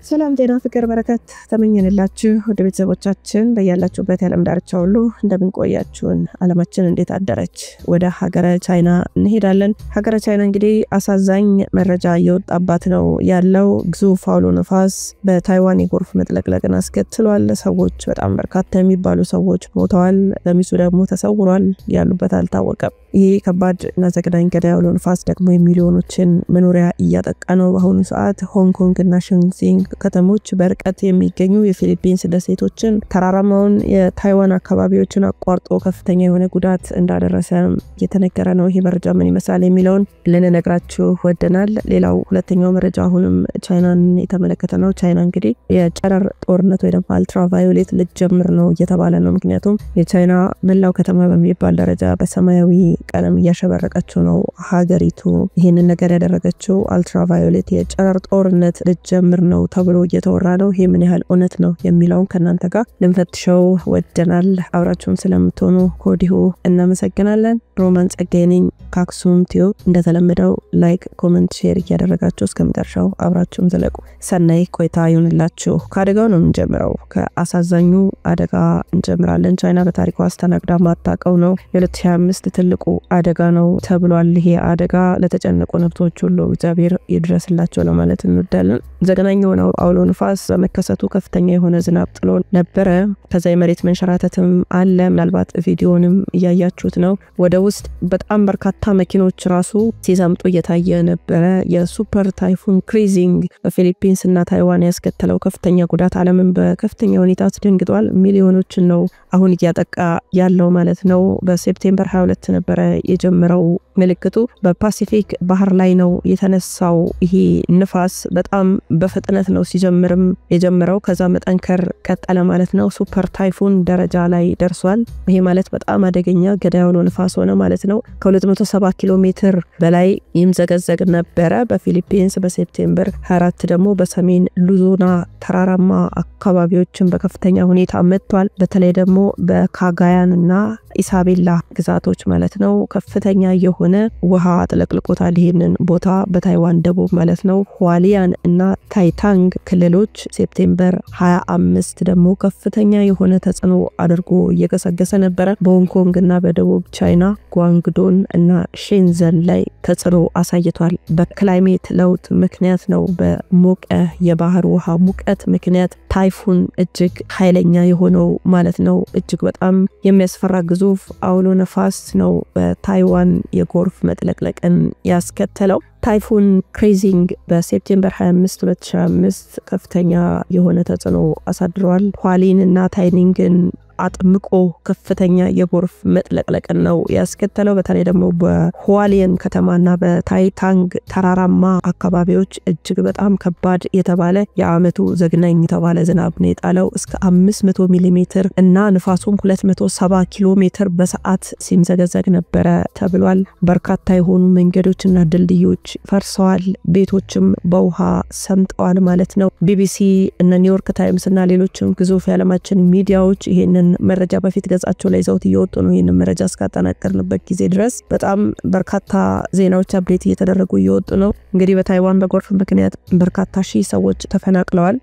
ሰላም ጤና ፍቅር በረከት ተመኘንላችሁ ወደ ቤተሰቦቻችን በያላችሁበት የዓለም ዳርቻ ሁሉ እንደምን ቆያችሁን? ዓለማችን እንዴት አደረች? ወደ ሀገረ ቻይና እንሄዳለን። ሀገረ ቻይና እንግዲህ አሳዛኝ መረጃ እየወጣባት ነው ያለው። ግዙፍ አውሎ ነፋስ በታይዋን የጎርፍ መጥለቅለቅን አስከትሏል። ሰዎች በጣም በርካታ የሚባሉ ሰዎች ሞተዋል፣ ገሚሱ ደግሞ ተሰውሯል፣ ያሉበት አልታወቀም። ይህ ከባድ እና ዘግናኝ ገዳይ አውሎ ነፋስ ደግሞ የሚሊዮኖችን መኖሪያ እያጠቃ ነው በአሁኑ ሰዓት። ሆንግ ኮንግ እና ሼንዚንግ ከተሞች በርቀት የሚገኙ የፊሊፒንስ ደሴቶችን ተራራማውን የታይዋን አካባቢዎችን አቋርጦ ከፍተኛ የሆነ ጉዳት እንዳደረሰ እየተነገረ ነው። ይህ መረጃ ምን ይመስላል የሚለውን ልንነግራችሁ ወደናል። ሌላው ሁለተኛው መረጃ አሁንም ቻይናን የተመለከተ ነው። ቻይና እንግዲህ የጨረር ጦርነት ወይ ደግሞ አልትራቫዮሌት ልትጀምር ነው እየተባለ ነው። ምክንያቱም የቻይና መላው ከተማ በሚባል ደረጃ በሰማያዊ ቀለም እያሸበረቀችው ነው ሀገሪቱ። ይህንን ነገር ያደረገችው አልትራቫዮሌት የጨረር ጦርነት ልትጀምር ነው ተብሎ እየተወራ ነው። ይሄ ምን ያህል እውነት ነው የሚለውን ከናንተ ጋር ልንፈትሸው ወደናል። አብራችሁን ስለምትሆኑ ከወዲሁ እናመሰግናለን። ሮማን ጸጋዬ ነኝ ከአክሱም ቲዩብ። እንደተለመደው ላይክ፣ ኮሜንት፣ ሼር እያደረጋችሁ እስከመጨረሻው አብራችሁን ዘለቁ። ሰናይ ቆይታ ይሁንላችሁ። ከአደጋው ነው የምንጀምረው። ከአሳዛኙ አደጋ እንጀምራለን። ቻይና በታሪኳ አስተናግዳ ማታውቀው ነው። የ2025 ትልቁ አደጋ ነው ተብሏል። ይሄ አደጋ ለተጨነቁ ነፍሶች ሁሉ እግዚአብሔር ይድረስላቸው ለማለት እንወዳለን። ዘገናኝ የሆነው አውሎ ነፋስ በመከሰቱ ከፍተኛ የሆነ ዝናብ ጥሎ ነበረ። ከዛ የመሬት መንሸራተትም አለ። ምናልባት ቪዲዮንም እያያችሁት ነው። ወደ ውስጥ በጣም በርካታ መኪኖች ራሱ ሲዘምጡ እየታየ ነበረ። የሱፐር ታይፉን ክሪዚንግ በፊሊፒንስ እና ታይዋን ያስከተለው ከፍተኛ ጉዳት ዓለምን በከፍተኛ ሁኔታ አስደንግጧል። ሚሊዮኖችን ነው አሁን እያጠቃ ያለው ማለት ነው። በሴፕቴምበር 22 ነበረ የጀመረው ምልክቱ። በፓሲፊክ ባህር ላይ ነው የተነሳው። ይሄ ንፋስ በጣም በፍጥነት ነው ሲጀምርም የጀመረው። ከዛ መጠንከር ቀጠለ ማለት ነው። ሱፐር ታይፉን ደረጃ ላይ ደርሷል። ይሄ ማለት በጣም አደገኛ ገዳይ አውሎ ነፋስ ሆነ ማለት ነው። ከ270 ኪሎ ሜትር በላይ ይምዘገዘግ ነበረ በፊሊፒንስ። በሴፕቴምበር 24 ደግሞ በሰሜን ሉዞና ተራራማ አካባቢዎችን በከፍተኛ ሁኔታ መጥቷል። በተለይ ደግሞ በካጋያን እና ኢሳቤላ ግዛቶች ማለት ነው ከፍተኛ የሆነ ውሃ አጥለቅልቆታል ይሄንን ቦታ በታይዋን ደቡብ ማለት ነው። ሁዋሊያን እና ታይታንግ ክልሎች ሴፕቴምበር 25 ደግሞ ከፍተኛ የሆነ ተጽዕኖ አድርጎ እየገሰገሰ ነበረ። በሆንግ ኮንግ እና በደቡብ ቻይና ጓንግዶን እና ሼንዘን ላይ ተጽዕኖ አሳይቷል። በክላይሜት ለውጥ ምክንያት ነው፣ በሞቀ የባህር ውሃ ሙቀት ምክንያት ታይፉን እጅግ ኃይለኛ የሆነው ማለት ነው። እጅግ በጣም የሚያስፈራ ግዙፍ አውሎ ነፋስ ነው በታይዋን የጎርፍ መጥለቅለቅን ያስከተለው። ታይፉን ክሪዚንግ በሴፕቴምበር 25 2025 ከፍተኛ የሆነ ተጽዕኖ አሳድሯል። ሁዋሊን እና ታይኒንግን አጥምቆ ከፍተኛ የጎርፍ መጥለቅለቅን ነው ያስከተለው። በተለይ ደግሞ በሁዋሊን ከተማና በታይታንግ ተራራማ አካባቢዎች እጅግ በጣም ከባድ የተባለ የዓመቱ ዘግናኝ የተባለ ዝናብ ነው የጣለው። እስከ 500 ሚሊ ሜትር እና ንፋሱም 270 ኪሎ ሜትር በሰዓት ሲምዘገዘግ ነበረ ተብሏል። በርካታ የሆኑ መንገዶችና ድልድዮች ፈርሰዋል። ቤቶችም በውሃ ሰምጠዋል ማለት ነው። ቢቢሲ እና ኒውዮርክ ታይምስ እና ሌሎችም ግዙፍ የዓለማችን ሚዲያዎች ይሄንን መረጃ በፊት ገጻቸው ላይ ይዘውት እየወጡ ነው። ይሄንን መረጃ እስካጠናቀርንበት ጊዜ ድረስ በጣም በርካታ ዜናዎች አፕዴት እየተደረጉ እየወጡ ነው። እንግዲህ በታይዋን በጎርፍ ምክንያት በርካታ ሺህ ሰዎች ተፈናቅለዋል፣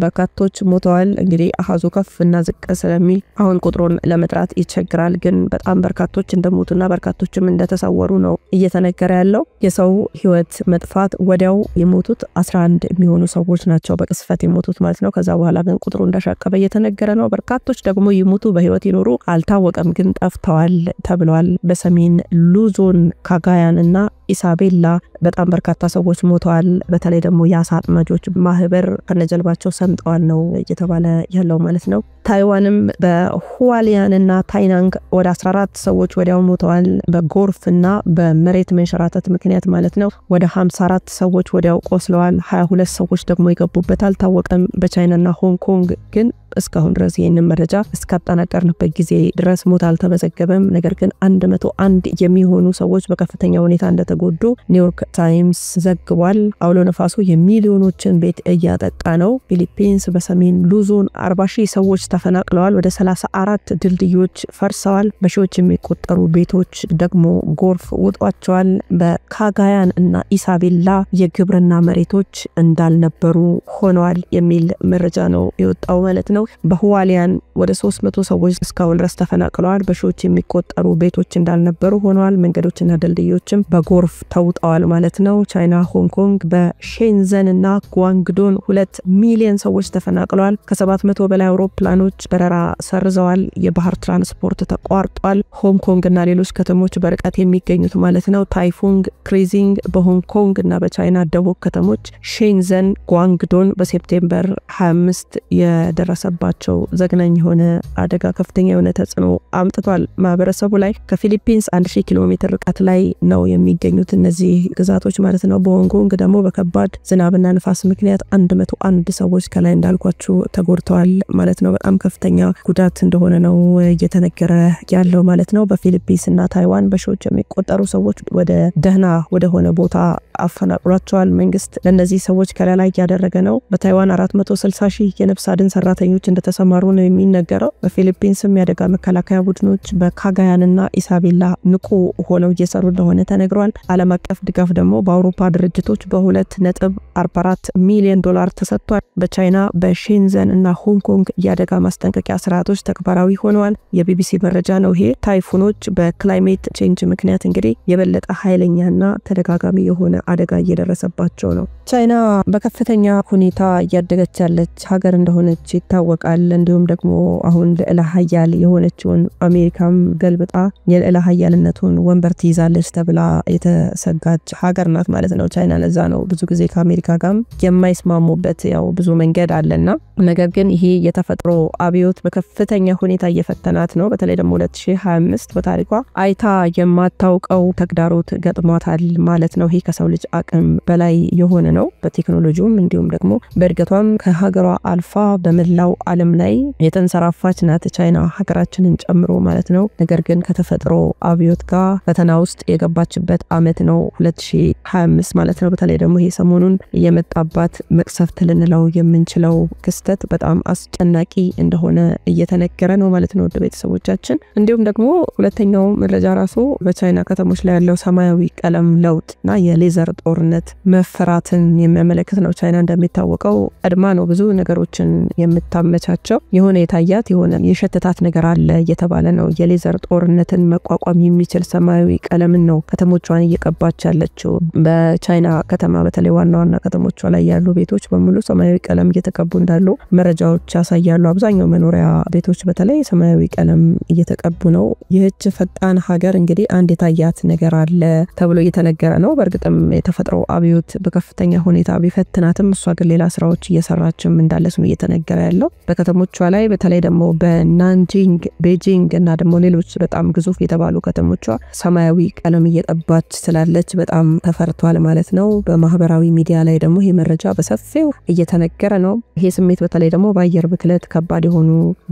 በርካቶች ሞተዋል። እንግዲህ አሃዙ ከፍ እና ዝቅ ስለሚል አሁን ቁጥሩን ለመጥራት ይቸግራል። ግን በጣም በርካቶች እንደሞቱና በርካቶችም እንደተሰወሩ ነው እየተነገረ ያለው። የሰው ህይወት መጥፋት ወዲያው የሞቱት 11 የሚሆኑ ሰዎች ናቸው በቅስፈት የሞቱት ማለት ነው። ከዛ በኋላ ግን ቁጥሩ እንዳሻቀበ እየተነገረ ነው። በርካቶች ደግሞ ይሞቱ በህይወት ይኖሩ አልታወቀም፣ ግን ጠፍተዋል ተብሏል። በሰሜን ሉዞን ካጋያን እና ኢሳቤላ በጣም በርካታ ሰዎች ሞተዋል። በተለይ ደግሞ የአሳ አጥማጆች ማህበር ከነጀልባቸው ሰምጠዋል ነው እየተባለ ያለው ማለት ነው። ታይዋንም በሁዋሊያን እና ታይናንግ ወደ 14 ሰዎች ወዲያው ሞተዋል በጎርፍና በመሬት መንሸራተት ምክንያት ማለት ነው። ወደ 54 ሰዎች ወዲያው ቆስለዋል። 22 ሰዎች ደግሞ ይገቡበት አልታወቀም። በቻይናና ሆንግ ኮንግ ግን እስካሁን ድረስ ይህንን መረጃ እስካጠናቀርንበት ጊዜ ድረስ ሞት አልተመዘገበም። ነገር ግን 101 የሚሆኑ ሰዎች በከፍተኛ ሁኔታ እንደተጎዱ ኒውዮርክ ታይምስ ዘግቧል። አውሎ ነፋሱ የሚሊዮኖችን ቤት እያጠቃ ነው። ፊሊፒንስ በሰሜን ሉዞን 40,000 ሰዎች ተፈናቅለዋል። ወደ 34 ድልድዮች ፈርሰዋል። በሺዎች የሚቆጠሩ ቤቶች ደግሞ ጎርፍ ውጧቸዋል። በካጋያን እና ኢሳቤላ የግብርና መሬቶች እንዳልነበሩ ሆነዋል የሚል መረጃ ነው የወጣው ማለት ነው። በሁዋሊያን ወደ 300 ሰዎች እስካሁን ድረስ ተፈናቅለዋል። በሺዎች የሚቆጠሩ ቤቶች እንዳልነበሩ ሆነዋል። መንገዶችና ድልድዮችም በጎርፍ ተውጠዋል ማለት ነው። ቻይና ሆንግ ኮንግ በሼንዘን እና ጓንግዶን 2 ሚሊዮን ሰዎች ተፈናቅለዋል። ከ700 በላይ አውሮፕላኖች በረራ ሰርዘዋል። የባህር ትራንስፖርት ተቋርጧል። ሆንግ ኮንግ እና ሌሎች ከተሞች በርቀት የሚገኙት ማለት ነው ታይፉንግ ክሪዚንግ በሆንግ ኮንግ እና በቻይና ደቡብ ከተሞች ሼንዘን ጓንግዶን በሴፕቴምበር 25 የደረሰባቸው ዘግናኝ የሆነ አደጋ ከፍተኛ የሆነ ተጽዕኖ አምጥቷል ማህበረሰቡ ላይ። ከፊሊፒንስ 1000 ኪሎ ሜትር ርቀት ላይ ነው የሚገኙት እነዚህ ግዛቶች ማለት ነው። በሆንግ ኮንግ ደግሞ በከባድ ዝናብና ንፋስ ምክንያት 101 ሰዎች ከላይ እንዳልኳችሁ ተጎድተዋል ማለት ነው። በጣም ከፍተኛ ጉዳት እንደሆነ ነው እየተነገረ ያለው ማለት ነው። በፊሊፒንስ እና ታይዋን በሺዎች የሚቆጠሩ ሰዎች ወደ ደህና ወደ ሆነ ቦታ አፈናቅሏቸዋል። መንግስት ለነዚህ ሰዎች ከለላ ያደረገ ነው። በታይዋን 460,000 የነፍስ አድን ሰራተኞች እንደተሰማሩ ነው የሚነገረው። በፊሊፒንስም የአደጋ መከላከያ ቡድኖች በካጋያንና ኢሳቤላ ንቁ ሆነው እየሰሩ እንደሆነ ተነግሯል። ዓለም አቀፍ ድጋፍ ደግሞ በአውሮፓ ድርጅቶች በ2.44 ሚሊዮን ዶላር ተሰጥቷል። በቻይና በሼንዘን እና ሆንግ ኮንግ የአደጋ ማስጠንቀቂያ ስርዓቶች ተግባራዊ ሆነዋል። የቢቢሲ መረጃ ነው ይሄ። ታይፉኖች በክላይሜት ቼንጅ ምክንያት እንግዲህ የበለጠ ኃይለኛና ተደጋጋሚ የሆነ አደጋ እየደረሰባቸው ነው። ቻይና በከፍተኛ ሁኔታ እያደገች ያለች ሀገር እንደሆነች ይታወቃል። እንዲሁም ደግሞ አሁን ልዕለ ኃያል የሆነችውን አሜሪካም ገልብጣ የልዕለ ኃያልነቱን ወንበር ትይዛለች ተብላ የተሰጋች ሀገር ናት ማለት ነው ቻይና። ለዛ ነው ብዙ ጊዜ ከአሜሪካ ጋር የማይስማሙበት ያው ብዙ መንገድ አለና፣ ነገር ግን ይሄ የተፈጥሮ አብዮት በከፍተኛ ሁኔታ እየፈተናት ነው። በተለይ ደግሞ 2025 በታሪኳ አይታ የማታውቀው ተግዳሮት ገጥሟታል ማለት ነው። ይሄ ከሰው ልጅ አቅም በላይ የሆነ ነው። በቴክኖሎጂውም እንዲሁም ደግሞ በእድገቷም ከሀገሯ አልፋ በመላው ዓለም ላይ የተንሰራፋች ናት ቻይና ሀገራችንን ጨምሮ ማለት ነው። ነገር ግን ከተፈጥሮ አብዮት ጋር ፈተና ውስጥ የገባችበት አመት ነው 2025 ማለት ነው። በተለይ ደግሞ ይሄ ሰሞኑን የመጣባት መቅሰፍት ልንለው የምንችለው ክስተት በጣም አስጨናቂ እንደሆነ እየተነገረ ነው ማለት ነው ቤተሰቦቻችን። እንዲሁም ደግሞ ሁለተኛው መረጃ ራሱ በቻይና ከተሞች ላይ ያለው ሰማያዊ ቀለም ለውጥና የሌዘር ጦርነት መፈራትን የሚያመለክት ነው። ቻይና እንደሚታወቀው ቀድማ ነው ብዙ ነገሮችን የምታመቻቸው። የሆነ የታያት የሆነ የሸተታት ነገር አለ እየተባለ ነው። የሌዘር ጦርነትን መቋቋም የሚችል ሰማያዊ ቀለምን ነው ከተሞቿን እየቀባች ያለችው። በቻይና ከተማ በተለይ ዋና ዋና ከተሞቿ ላይ ያሉ ቤቶች በሙሉ ሰማያዊ ቀለም እየተቀቡ እንዳሉ መረጃዎች ያሳያሉ። አብዛኛው መኖሪያ ቤቶች በተለይ ሰማያዊ ቀለም እየተቀቡ ነው። ይህች ፈጣን ሀገር እንግዲህ አንድ የታያት ነገር አለ ተብሎ እየተነገረ ነው። በእርግጥም የተፈጥሮ አብዮት በከፍተኛ ሁኔታ ቢፈትናትም እሷ ግን ሌላ ስራዎች እየሰራችም እንዳለች ነው እየተነገረ ያለው። በከተሞቿ ላይ በተለይ ደግሞ በናንጂንግ፣ ቤጂንግ እና ደግሞ ሌሎች በጣም ግዙፍ የተባሉ ከተሞቿ ሰማያዊ ቀለም እየቀባች ስላለች በጣም ተፈርቷል ማለት ነው። በማህበራዊ ሚዲያ ላይ ደግሞ ይሄ መረጃ በሰፊው እየተነገረ ነው። ይሄ ስሜት በተለይ ደግሞ በአየር ብክለት ከባድ የሆኑ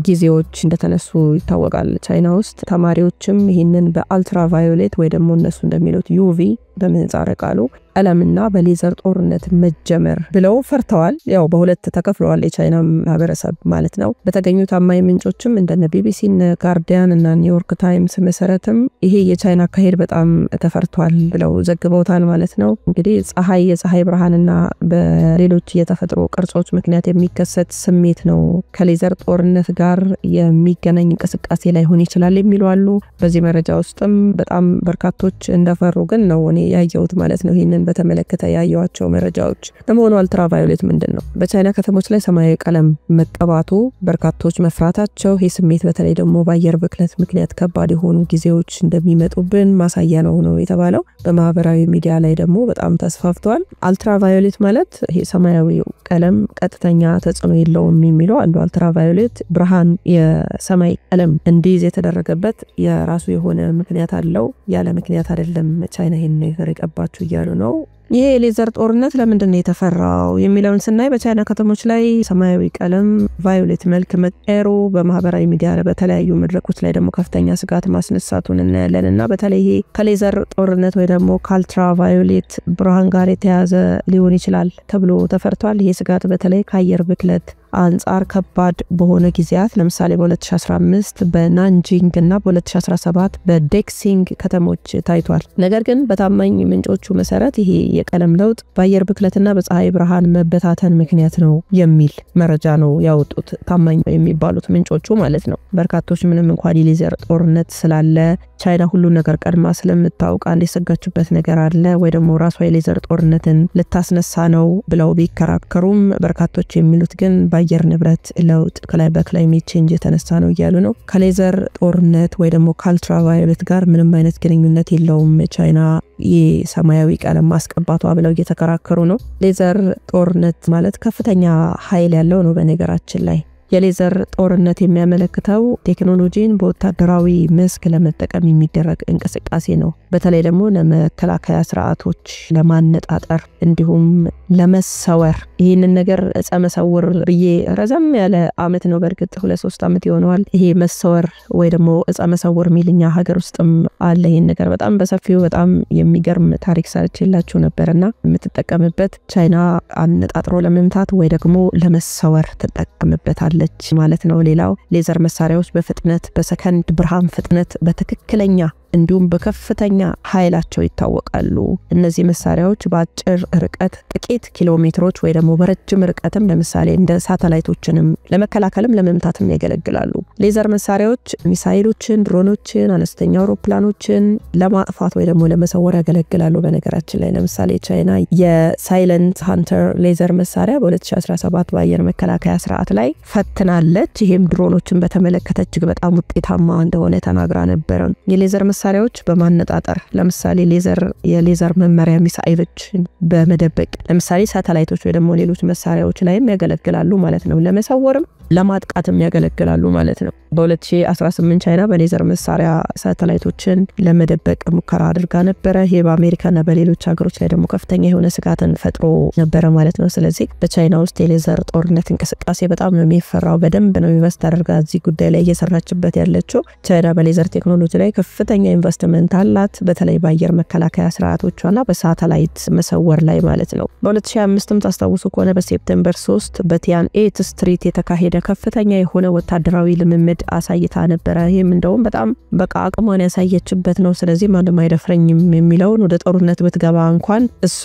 ጊዜዎች እንደተነሱ ይታወቃል ቻይና ውስጥ። ተማሪዎችም ይሄንን በአልትራቫዮሌት ወይ ደግሞ እነሱ እንደሚሉት ዩቪ በምህጻረ ቃሉ ቀለምና በሌዘር ጦርነት መጀመር ብለው ፈርተዋል። ያው በሁለት ተከፍለዋል የቻይና ማህበረሰብ ማለት ነው። በተገኙ ታማኝ ምንጮችም እንደነ ቢቢሲ፣ ጋርዲያን እና ኒውዮርክ ታይምስ መሰረትም ይሄ የቻይና አካሄድ በጣም ተፈርቷል ብለው ዘግበውታል ማለት ነው። እንግዲህ የፀሐይ ብርሃንና በሌሎች የተፈጥሮ ቅርጾች ምክንያት የሚከሰት ስሜት ነው ከሌዘር ጦርነት ጋር የሚገናኝ እንቅስቃሴ ላይ ሆን ይችላል የሚሉ አሉ። በዚህ መረጃ ውስጥም በጣም በርካቶች እንደፈሩ ግን ነው እኔ ያየሁት ማለት ነው። ይሄንን በተመለከተ ያየዋቸው መረጃዎች ለመሆኑ አልትራቫዮሌት ምንድነው? በቻይና ከተሞች ላይ ሰማያዊ ቀለም መቀባቱ በርካቶች መፍራታቸው ይሄ ስሜት በተለይ ደግሞ በአየር ብክለት ምክንያት ከባድ የሆኑ ጊዜዎች እንደሚመጡብን ማሳያ ነው የተባለው። በማህበራዊ ሚዲያ ላይ ደግሞ በጣም ተስፋፍቷል። አልትራቫዮሌት ማለት ይሄ ሰማያዊ ቀለም ቀጥተኛ ተጽዕኖ የለውም የሚለው አንዱ። አልትራቫዮሌት ብርሃን የሰማይ ቀለም እንዲይዝ የተደረገበት የራሱ የሆነ ምክንያት አለው። ያለ ምክንያት አይደለም ቻይና ይሄን ነገር የቀባችሁ እያሉ ነው። ይሄ የሌዘር ጦርነት ለምንድን ነው የተፈራው የሚለውን ስናይ በቻይና ከተሞች ላይ ሰማያዊ ቀለም ቫዮሌት መልክ መቀየሩ በማህበራዊ ሚዲያ በተለያዩ መድረኮች ላይ ደግሞ ከፍተኛ ስጋት ማስነሳቱን እናያለንና በተለይ ይሄ ከሌዘር ጦርነት ወይ ደግሞ ከአልትራ ቫዮሌት ብርሃን ጋር የተያዘ ሊሆን ይችላል ተብሎ ተፈርቷል። ይሄ ስጋት በተለይ ከአየር ብክለት አንጻር ከባድ በሆነ ጊዜያት ለምሳሌ በ2015 በናንጂንግ እና በ2017 በዴክሲንግ ከተሞች ታይቷል። ነገር ግን በታማኝ ምንጮቹ መሰረት ይሄ የቀለም ለውጥ በአየር ብክለትና በፀሐይ ብርሃን መበታተን ምክንያት ነው የሚል መረጃ ነው ያወጡት ታማኝ የሚባሉት ምንጮቹ ማለት ነው። በርካቶች ምንም እንኳን የሌዘር ጦርነት ስላለ ቻይና ሁሉ ነገር ቀድማ ስለምታውቅ አንድ የሰጋችበት ነገር አለ ወይ ደግሞ ራሷ የሌዘር ጦርነትን ልታስነሳ ነው ብለው ቢከራከሩም በርካቶች የሚሉት ግን በአየር ንብረት ለውጥ በክላይሜት ቼንጅ የተነሳ ነው እያሉ ነው። ከሌዘር ጦርነት ወይ ደግሞ ከአልትራ ቫዮሌት ጋር ምንም አይነት ግንኙነት የለውም ቻይና የሰማያዊ ቀለም ማስቀባቷ ብለው እየተከራከሩ ነው። ሌዘር ጦርነት ማለት ከፍተኛ ኃይል ያለው ነው። በነገራችን ላይ የሌዘር ጦርነት የሚያመለክተው ቴክኖሎጂን በወታደራዊ መስክ ለመጠቀም የሚደረግ እንቅስቃሴ ነው። በተለይ ደግሞ ለመከላከያ ስርዓቶች ለማነጣጠር እንዲሁም ለመሰወር ይህንን ነገር መሰወር ብዬ ረዘም ያለ አመት ነው በርግጥ 2-3 አመት ይሆነዋል ይሄ መሰወር ወይ ደግሞ መሰወር ሚልኛ ሀገር ውስጥም አለ። ይሄን ነገር በጣም በሰፊው በጣም የሚገርም ታሪክ ሰርችላችሁ ነበርና የምትጠቀምበት ቻይና አነጣጥሮ ለመምታት ወይ ደግሞ ለመሰወር ትጠቀምበታለች ማለት ነው። ሌላው ሌዘር መሳሪያዎች በፍጥነት በሰከንድ ብርሃን ፍጥነት በትክክለኛ እንዲሁም በከፍተኛ ኃይላቸው ይታወቃሉ። እነዚህ መሳሪያዎች በአጭር ርቀት ጥቂት ኪሎ ሜትሮች ወይ ደግሞ በረጅም ርቀትም ለምሳሌ እንደ ሳተላይቶችንም ለመከላከልም ለመምታትም ያገለግላሉ። ሌዘር መሳሪያዎች ሚሳኤሎችን፣ ድሮኖችን፣ አነስተኛ አውሮፕላኖችን ለማጥፋት ወይ ደግሞ ለመሰወር ያገለግላሉ። በነገራችን ላይ ለምሳሌ ቻይና የሳይለንት ሃንተር ሌዘር መሳሪያ በ2017 በአየር መከላከያ ስርዓት ላይ ፈትናለች። ይሄም ድሮኖችን በተመለከተ እጅግ በጣም ውጤታማ እንደሆነ ተናግራ ነበር። የሌዘር መሳሪያዎች በማነጣጠር ለምሳሌ የሌዘር መመሪያ ሚሳኤሎችን በመደበቅ ለምሳሌ ሳተላይቶች ወይ ደግሞ ሌሎች መሳሪያዎች ላይም ያገለግላሉ ማለት ነው። ለመሰወርም ለማጥቃትም ያገለግላሉ ማለት ነው። በ2018 ቻይና በሌዘር መሳሪያ ሳተላይቶችን ለመደበቅ ሙከራ አድርጋ ነበር። ይሄ በአሜሪካና በሌሎች ሀገሮች ላይ ደግሞ ከፍተኛ የሆነ ስጋትን ፈጥሮ ነበር ማለት ነው። ስለዚህ በቻይና ውስጥ የሌዘር ጦርነት እንቅስቃሴ በጣም ነው የሚፈራው። በደንብ ነው ኢንቨስት አድርጋ እዚህ ጉዳይ ላይ እየሰራችበት ያለችው። ቻይና በሌዘር ቴክኖሎጂ ላይ ከፍተኛ ኢንቨስትመንት አላት፣ በተለይ በአየር መከላከያ ስርዓቶቿና በሳተላይት መሰወር ላይ ማለት ነው። በ2025ም ታስታውሱ ከሆነ በሴፕቴምበር 3 በቲያንኤት ስትሪት የተካሄደ ከፍተኛ የሆነ ወታደራዊ ልምምድ አሳይታ ነበር። ይሄም እንደውም በጣም በቃ አቅሟን ያሳየችበት ነው። ስለዚህ ማንም አይደፍረኝም የሚለውን ወደ ጦርነት ብትገባ እንኳን እሷ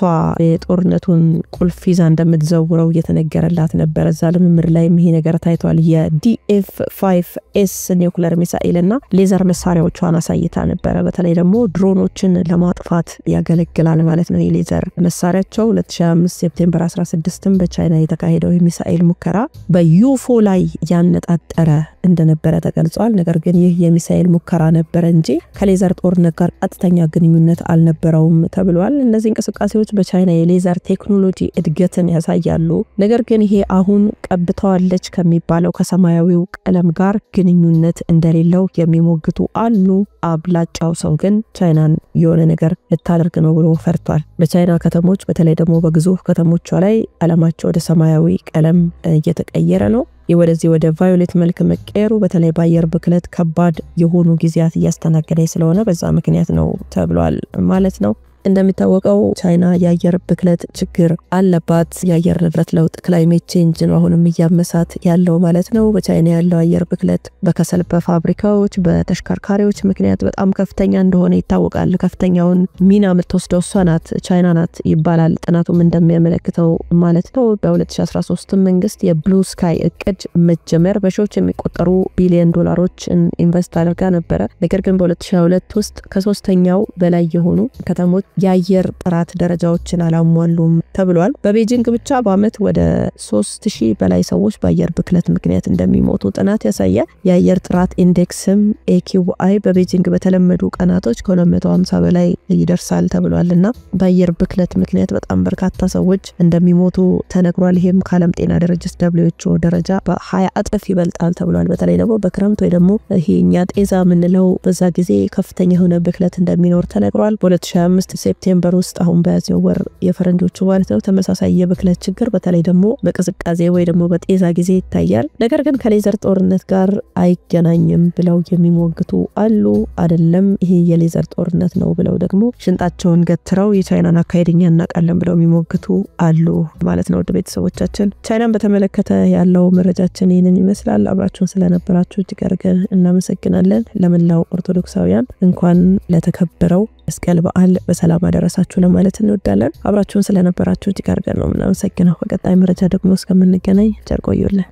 የጦርነቱን ቁልፍ ይዛ እንደምትዘውረው እየተነገረላት ነበር። እዛ ልምምድ ላይ ይሄ ነገር ታይቷል። የDF-5S ኒውክሌር ሚሳኤልና ሌዘር መሳሪያዎቿን አሳይታ ነበር። በተለይ ደግሞ ድሮኖችን ለማጥፋት ያገለግላል ማለት ነው። የሌዘር መሳሪያቸው 2025 ሴፕቴምበር 16 በቻይና የተካሄደው የሚሳኤል ሙከራ በዩፎ ላይ ያነጣጠረ እንደነበረ ተገልጿል። ነገር ግን ይህ የሚሳኤል ሙከራ ነበር እንጂ ከሌዘር ጦርነት ጋር ቀጥተኛ ግንኙነት አልነበረውም ተብሏል። እነዚህ እንቅስቃሴዎች በቻይና የሌዘር ቴክኖሎጂ እድገትን ያሳያሉ። ነገር ግን ይሄ አሁን ቀብተዋለች ከሚባለው ከሰማያዊው ቀለም ጋር ግንኙነት እንደሌለው የሚሞግቱ አሉ። አብላጫው ሰው ግን ቻይናን የሆነ ነገር ልታደርግ ነው ብሎ ፈርቷል። በቻይና ከተሞች በተለይ ደግሞ በግዙፍ ከተሞቿ ላይ ቀለማቸው ወደ ሰማያዊ ቀለም እየተቀየረ ነው። ወደዚህ ወደ ቫዮሌት መልክ መቀየሩ በተለይ በአየር ብክለት ከባድ የሆኑ ጊዜያት እያስተናገደች ስለሆነ በዛ ምክንያት ነው ተብሏል ማለት ነው። እንደሚታወቀው ቻይና የአየር ብክለት ችግር አለባት። የአየር ንብረት ለውጥ ክላይሜት ቼንጅ ነው አሁንም እያመሳት ያለው ማለት ነው። በቻይና ያለው አየር ብክለት በከሰል በፋብሪካዎች በተሽከርካሪዎች ምክንያት በጣም ከፍተኛ እንደሆነ ይታወቃል። ከፍተኛውን ሚና የምትወስደው እሷ ናት፣ ቻይና ናት ይባላል ጥናቱም እንደሚያመለክተው ማለት ነው። በ2013 መንግስት የብሉ ስካይ እቅድ መጀመር በሺዎች የሚቆጠሩ ቢሊዮን ዶላሮችን ኢንቨስት አድርጋ ነበር። ነገር ግን በ2022 ውስጥ ከ3ኛው በላይ የሆኑ ከተሞች የአየር ጥራት ደረጃዎችን አላሟሉም ተብሏል። በቤጂንግ ብቻ በአመት ወደ 3000 በላይ ሰዎች በአየር ብክለት ምክንያት እንደሚሞቱ ጥናት ያሳያል። የአየር ጥራት ኢንዴክስም AQI በቤጂንግ በተለመዱ ቀናቶች ከ250 በላይ ይደርሳል ተብሏልና በአየር ብክለት ምክንያት በጣም በርካታ ሰዎች እንደሚሞቱ ተነግሯል። ይሄም ከዓለም ጤና ድርጅት WHO ደረጃ በ20 እጥፍ ይበልጣል ተብሏል። በተለይ ደግሞ በክረምት ወይ ደግሞ ይሄኛ ጤዛ ምንለው በዛ ጊዜ ከፍተኛ የሆነ ብክለት እንደሚኖር ተነግሯል። በ2025 ሴፕቴምበር ውስጥ አሁን በዚህ ወር የፈረንጆቹ ማለት ነው ተመሳሳይ የብክለት ችግር በተለይ ደግሞ በቅዝቃዜ ወይ ደግሞ በጤዛ ጊዜ ይታያል። ነገር ግን ከሌዘር ጦርነት ጋር አይገናኝም ብለው የሚሞግቱ አሉ። አይደለም ይሄ የሌዘር ጦርነት ነው ብለው ደግሞ ሽንጣቸውን ገትረው የቻይናን አካሄድኛ እናቃለን ብለው የሚሞግቱ አሉ ማለት ነው። ቤተሰቦቻችን ቻይናን በተመለከተ ያለው መረጃችን ይህንን ይመስላል። አብራችሁን ስለነበራችሁ እጅግ አድርገን እናመሰግናለን። ለመላው ኦርቶዶክሳውያን እንኳን ለተከበረው መስቀል በዓል በሰላም አደረሳችሁ ለማለት እንወዳለን። አብራችሁን ስለነበራችሁ እጅግ አድርገን ነው እናመሰግናለን። በቀጣይ መረጃ ደግሞ እስከምንገናኝ ቸር ቆዩልን።